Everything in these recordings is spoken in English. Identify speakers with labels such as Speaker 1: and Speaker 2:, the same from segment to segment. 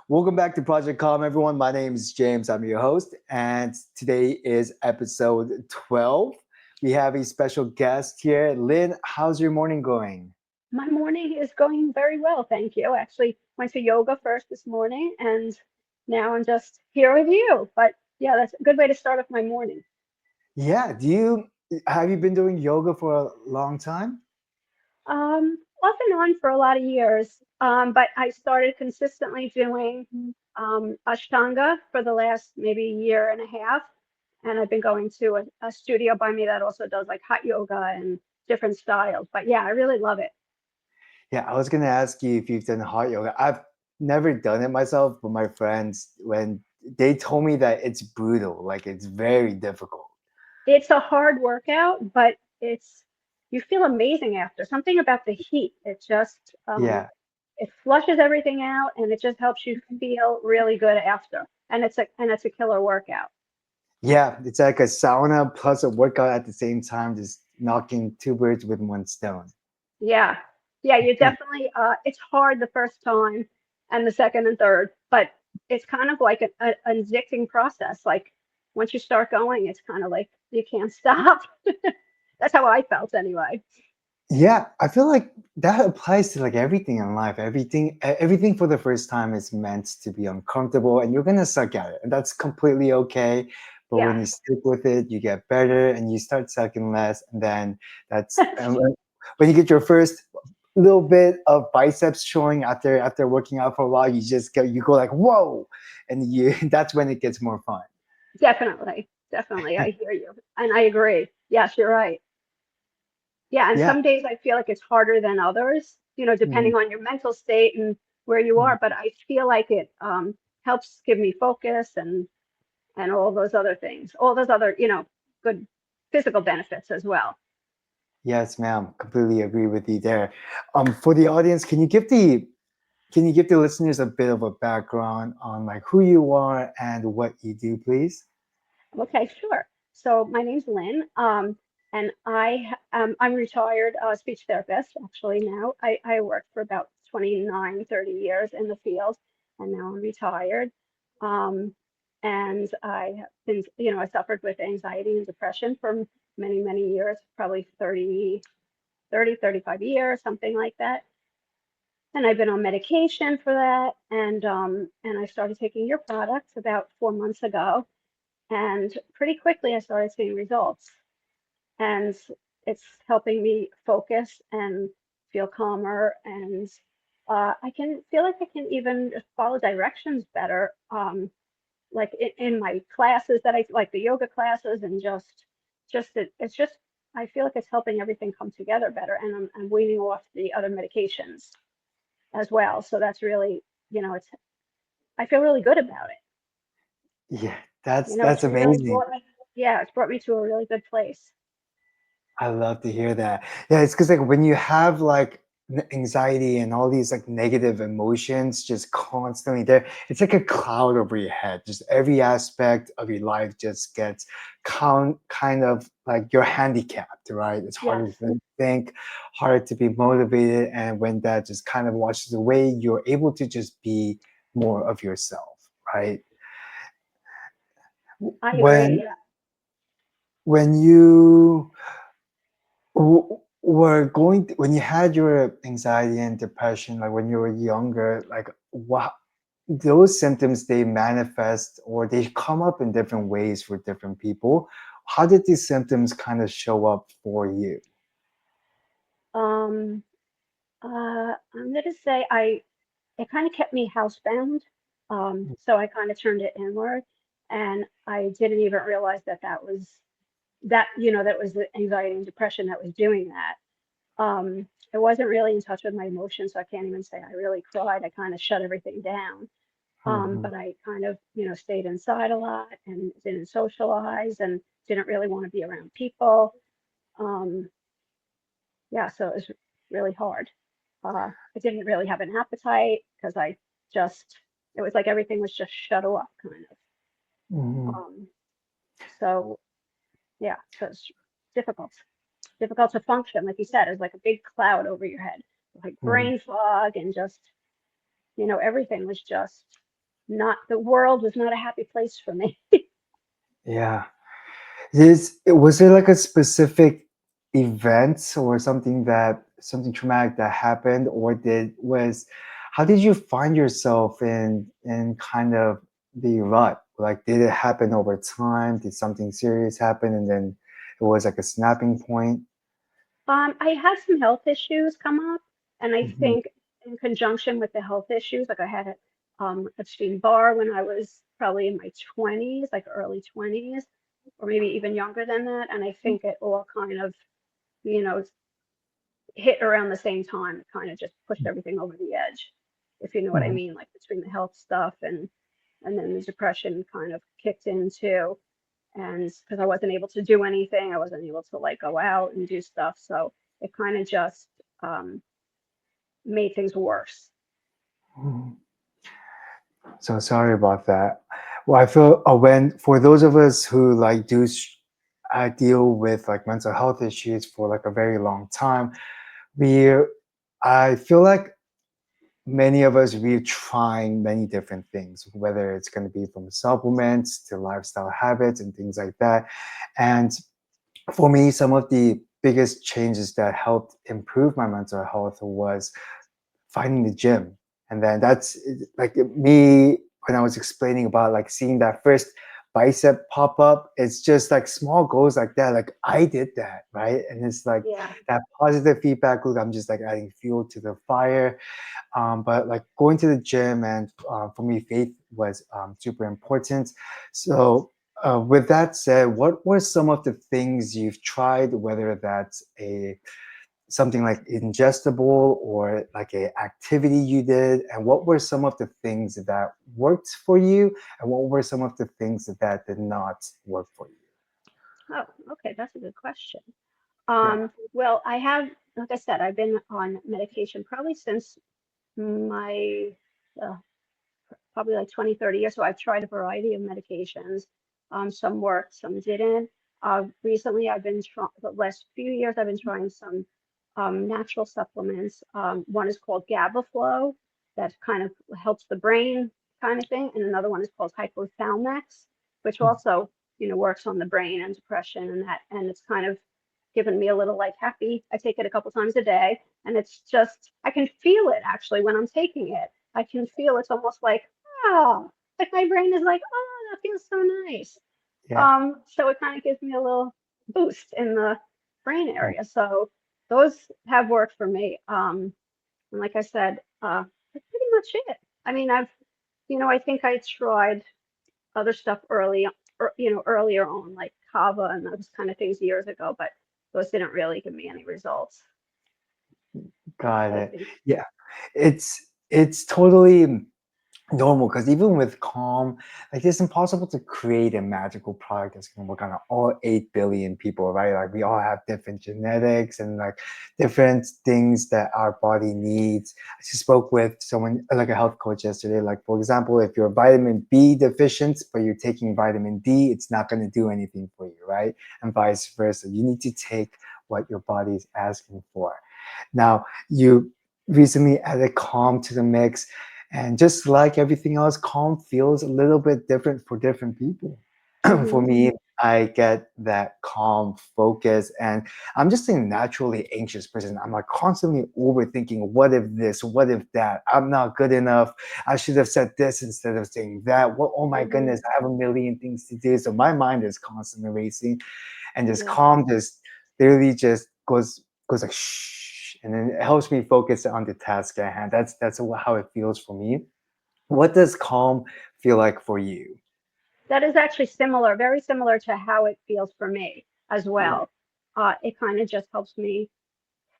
Speaker 1: Welcome back to Project KALM, everyone. My name is James. I'm your host, and today is episode 12. We have a special guest here. Lynn, how's your morning going?
Speaker 2: My morning is going very well, thank you. Actually, went to yoga first this morning, and now I'm just here with you. But yeah, that's a good way to start off my morning.
Speaker 1: Yeah, do you have you been doing yoga for a long time?
Speaker 2: Off and on for a lot of years, but I started consistently doing Ashtanga for the last maybe year and a half, and I've been going to a studio by me that also does like hot yoga and different styles. But yeah, I really love it.
Speaker 1: Yeah, I was gonna ask you if you've done hot yoga. I've never done it myself, but my friends, when they told me that it's brutal, like it's very difficult.
Speaker 2: It's a hard workout, but you feel amazing after. Something about the heat.
Speaker 1: Yeah.
Speaker 2: It flushes everything out and it just helps you feel really good after. And it's a killer workout.
Speaker 1: Yeah, it's like a sauna plus a workout at the same time, just knocking two birds with one stone.
Speaker 2: Yeah. Yeah, you definitely it's hard the first time and the second and third, but it's kind of like an addicting process. Like once you start going, it's kind of like you can't stop. That's how I felt anyway.
Speaker 1: Yeah, I feel like that applies to like everything in life. Everything for the first time is meant to be uncomfortable, and you're gonna suck at it, and that's completely okay. But when
Speaker 2: Yeah.
Speaker 1: you stick with it, you get better, and you start sucking less, and then when you get your first little bit of biceps showing after working out for a while, you go like whoa, and you that's when it gets more fun.
Speaker 2: Definitely, definitely. I hear you. And I agree. Yes, you're right. Yeah, and
Speaker 1: Yeah.
Speaker 2: some days I feel like it's harder than others,
Speaker 1: Mhm.
Speaker 2: depending on your mental state and where you
Speaker 1: Mhm.
Speaker 2: are, but I feel like it helps give me focus and all those other things, all those other, good physical benefits as well.
Speaker 1: Yes, ma'am. Completely agree with you there. For the audience, can you give the listeners a bit of a background on like who you are and what you do, please?
Speaker 2: Okay, sure. So my name's Lynn, and I'm retired speech therapist actually now. I worked for about 29, 30 years in the field, and now I'm retired. Um, and I have been, I suffered with anxiety and depression for many, many years, probably 35 years, something like that. And I've been on medication for that, and I started taking your products about 4 months ago, and pretty quickly I started seeing results. And it's helping me focus and feel calmer. And I can feel like I can even follow directions better. Like in my classes that I like the yoga classes and it's just, I feel like it's helping everything come together better. And I'm weaning off the other medications as well. So that's really, I feel really good about it.
Speaker 1: Yeah, that's
Speaker 2: It's really
Speaker 1: amazing.
Speaker 2: brought me, yeah, it's brought me to a really good place.
Speaker 1: I love to hear that. Yeah, it's because like when you have like anxiety and all these like negative emotions just constantly there, it's like a cloud over your head. Just every aspect of your life just gets kind of like you're handicapped, right? It's harder
Speaker 2: Yes.
Speaker 1: to think, harder to be motivated, and when that just kind of washes away, you're able to just be more of yourself, right?
Speaker 2: I
Speaker 1: When
Speaker 2: agree. Yeah.
Speaker 1: when you were when you had your anxiety and depression, like when you were younger, like what those symptoms they manifest or they come up in different ways for different people. How did these symptoms kind of show up for you?
Speaker 2: Um, I'm gonna say it kind of kept me housebound. So I kind of turned it inward, and I didn't even realize that was the anxiety and depression that was doing that. I wasn't really in touch with my emotions, so I can't even say I really cried. I kind of shut everything down.
Speaker 1: Mhm.
Speaker 2: But I kind of, stayed inside a lot and didn't socialize and didn't really want to be around people. Um, yeah, so it was really hard. I didn't really have an appetite because just, it was like everything was just shut off, kind of.
Speaker 1: Mhm.
Speaker 2: Um, so, yeah, so it's difficult, difficult to function. Like you said, it was like a big cloud over your head, like
Speaker 1: Mhm.
Speaker 2: brain fog and just, everything was just. not, the world was not a happy place for me.
Speaker 1: Yeah. Was there like a specific event or something traumatic that happened, or did was how did you find yourself in kind of the rut? Like, did it happen over time? Did something serious happen and then it was like a snapping point?
Speaker 2: I had some health issues come up, and I
Speaker 1: Mhm.
Speaker 2: think in conjunction with the health issues, like I had a Epstein-Barr when I was probably in my 20s, like early 20s, or maybe even younger than that. And I think it all kind of, you know, hit around the same time. It kind of just pushed everything over the edge, if you know what I
Speaker 1: Mhm.
Speaker 2: mean, like between the health stuff and then the depression kind of kicked in too. And because I wasn't able to do anything, I wasn't able to like go out and do stuff. So it kind of just um, made things worse.
Speaker 1: Mhm. So sorry about that. Well, I feel when for those of us who like deal with like mental health issues for like a very long time, we I feel like many of us we're trying many different things, whether it's going to be from supplements to lifestyle habits and things like that. And for me, some of the biggest changes that helped improve my mental health was finding the gym. And then that's like me when I was explaining about like seeing that first bicep pop up. It's just like small goals like that. Like I did that, right? And it's like
Speaker 2: Yeah.
Speaker 1: that positive feedback loop. I'm just like adding fuel to the fire. But like going to the gym and for me, faith was super important. So with that said, what were some of the things you've tried, whether that's a something like ingestible or like a activity you did, and what were some of the things that worked for you and what were some of the things that did not work for you?
Speaker 2: Oh, okay. That's a good question.
Speaker 1: Yeah.
Speaker 2: Well, I have, like I said, I've been on medication probably since my uh, probably like 20, 30 years. So I've tried a variety of medications. Some worked, some didn't. Recently, I've been trying, the last few years, I've been trying some natural supplements. One is called GABA Flow, that kind of helps the brain kind of thing. And another one is called Hypothalamus, which also, works on the brain and depression and that. And it's kind of given me a little like happy. I take it a couple times a day, and it's just, I can feel it actually when I'm taking it. I can feel it's almost like, oh, like my brain is like, oh, that feels so nice.
Speaker 1: Yeah.
Speaker 2: So it kind of gives me a little boost in the brain area. So those have worked for me. And like I said, that's pretty much it. I mean, I think I tried other stuff earlier on, like kava and those kind of things years ago, but those didn't really give me any results.
Speaker 1: Got
Speaker 2: I
Speaker 1: it.
Speaker 2: think.
Speaker 1: Yeah. It's totally normal because even with calm, like it's impossible to create a magical product that's going to work on all 8 billion people, right? Like we all have different genetics and like different things that our body needs. I just spoke with someone like a health coach yesterday. Like, for example, if you're vitamin B deficient but you're taking vitamin D, it's not going to do anything for you, right? And vice versa. You need to take what your body is asking for. Now, you recently added calm to the mix. And just like everything else, calm feels a little bit different for different people. For
Speaker 2: Hmm.
Speaker 1: me, I get that calm focus, and I'm just a naturally anxious person. I'm like constantly overthinking what if this, what if that, I'm not good enough, I should have said this instead of saying that. What, oh my
Speaker 2: Hmm.
Speaker 1: goodness, I have a million things to do. So my mind is constantly racing, and just
Speaker 2: Yeah.
Speaker 1: calm just literally just goes like shh, and then it helps me focus on the task at hand. That's how it feels for me. What does calm feel like for you?
Speaker 2: That is actually similar, very similar to how it feels for me as
Speaker 1: Yeah.
Speaker 2: well. It kind of just helps me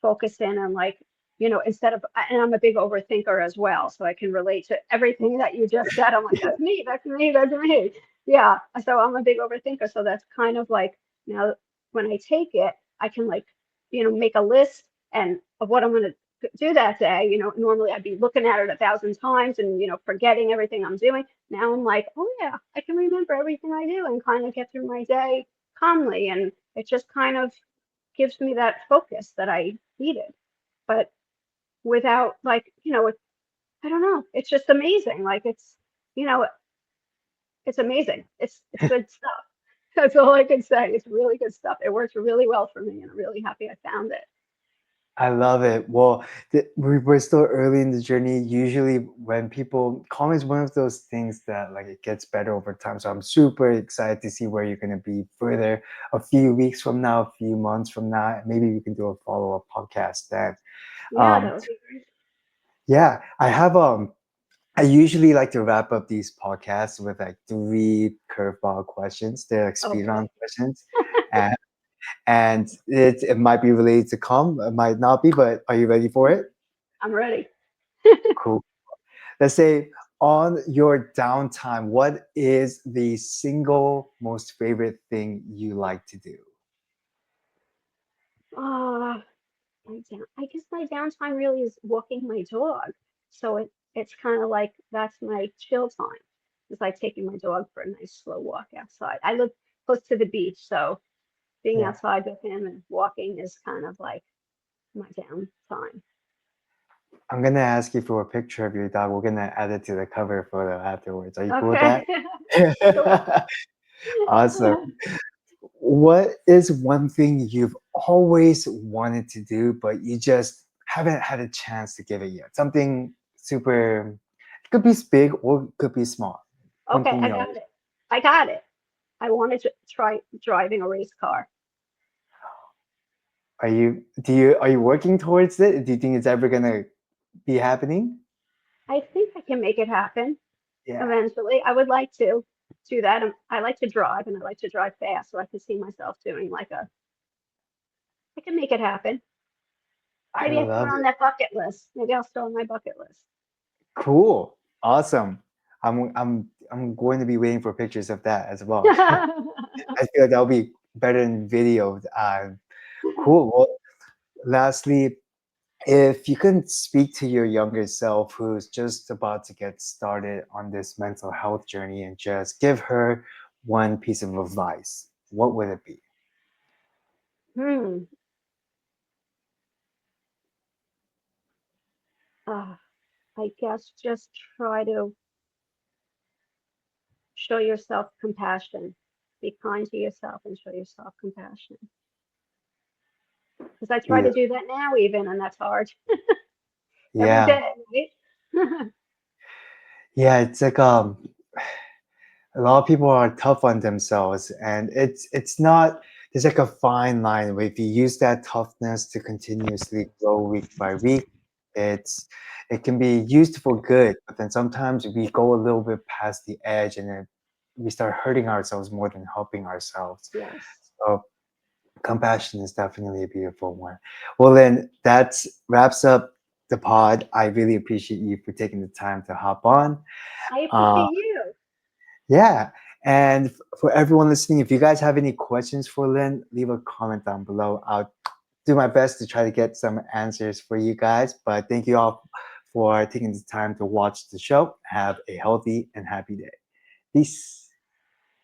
Speaker 2: focus in on like, instead of, and I'm a big overthinker as well, so I can relate to everything that you just said. I'm like, that's me, that's me, that's me. Yeah. So I'm a big overthinker. So that's kind of like, now when I take it, I can like, make a list and of what I'm going to do that day. Normally I'd be looking at it 1,000 times and, forgetting everything I'm doing. Now I'm like, oh yeah, I can remember everything I do and kind of get through my day calmly. And it just kind of gives me that focus that I needed. But without like, I don't know, it's just amazing. Like it's, you know, it's amazing. It's good stuff. That's all I can say. It's really good stuff. It works really well for me, and I'm really happy I found it.
Speaker 1: I love it. Well, we're still early in the journey. Usually, when people calm is one of those things that like it gets better over time. So I'm super excited to see where you're gonna be further a few weeks from now, a few months from now. Maybe we can do a follow-up podcast then.
Speaker 2: Yeah, that
Speaker 1: Um,
Speaker 2: would be great.
Speaker 1: yeah, I usually like to wrap up these podcasts with like three curveball questions. They're like speed round
Speaker 2: Okay.
Speaker 1: questions. And it might be related to calm, it might not be, but are you ready for it?
Speaker 2: I'm ready.
Speaker 1: Cool. Let's say on your downtime, what is the single most favorite thing you like to do?
Speaker 2: Uh, I guess my downtime really is walking my dog. So it's kind of like that's my chill time. It's like taking my dog for a nice slow walk outside. I live close to the beach, so being
Speaker 1: Yeah.
Speaker 2: outside with him and walking is kind of like my downtime.
Speaker 1: I'm gonna ask you for a picture of your dog. We're gonna add it to the cover photo afterwards. Are you cool with
Speaker 2: Okay.
Speaker 1: that?
Speaker 2: Sure.
Speaker 1: Awesome. What is one thing you've always wanted to do, but you just haven't had a chance to give it yet? Something super, it could be big or it could be small. One
Speaker 2: Okay,
Speaker 1: thing
Speaker 2: I
Speaker 1: you
Speaker 2: got
Speaker 1: always,
Speaker 2: it. I got it. I wanted to try driving a race car.
Speaker 1: are you working towards it? Do you think it's ever gonna be happening?
Speaker 2: I think I can make it happen
Speaker 1: Yeah,
Speaker 2: eventually. I would like to do that. I like to drive and I like to drive fast, so I can see myself doing like a, I can make it happen.
Speaker 1: I
Speaker 2: Maybe I put
Speaker 1: love
Speaker 2: it on
Speaker 1: it.
Speaker 2: that bucket list. Maybe I'll start on my bucket list.
Speaker 1: Cool. Awesome. I'm going to be waiting for pictures of that as well. I feel like that'll be better than video. Cool. Well, lastly, if you can speak to your younger self who's just about to get started on this mental health journey and just give her one piece of advice, what would it be?
Speaker 2: Hmm. Uh, I guess just try to show yourself compassion. Be kind to yourself and show yourself compassion. Because I try to
Speaker 1: Beautiful.
Speaker 2: do that now, even, and that's hard every
Speaker 1: Yeah.
Speaker 2: day, right?
Speaker 1: Yeah, it's like a lot of people are tough on themselves and it's not there's like a fine line where if you use that toughness to continuously grow week by week, it's it can be used for good, but then sometimes we go a little bit past the edge and then we start hurting ourselves more than helping ourselves.
Speaker 2: Yes.
Speaker 1: So compassion is definitely a beautiful one. Well, then that wraps up the pod. I really appreciate you for taking the time to hop on.
Speaker 2: I
Speaker 1: uh,
Speaker 2: appreciate you.
Speaker 1: yeah. And for everyone listening, if you guys have any questions for Lynn, leave a comment down below. I'll do my best to try to get some answers for you guys. But thank you all for taking the time to watch the show. Have a healthy and happy day. Peace.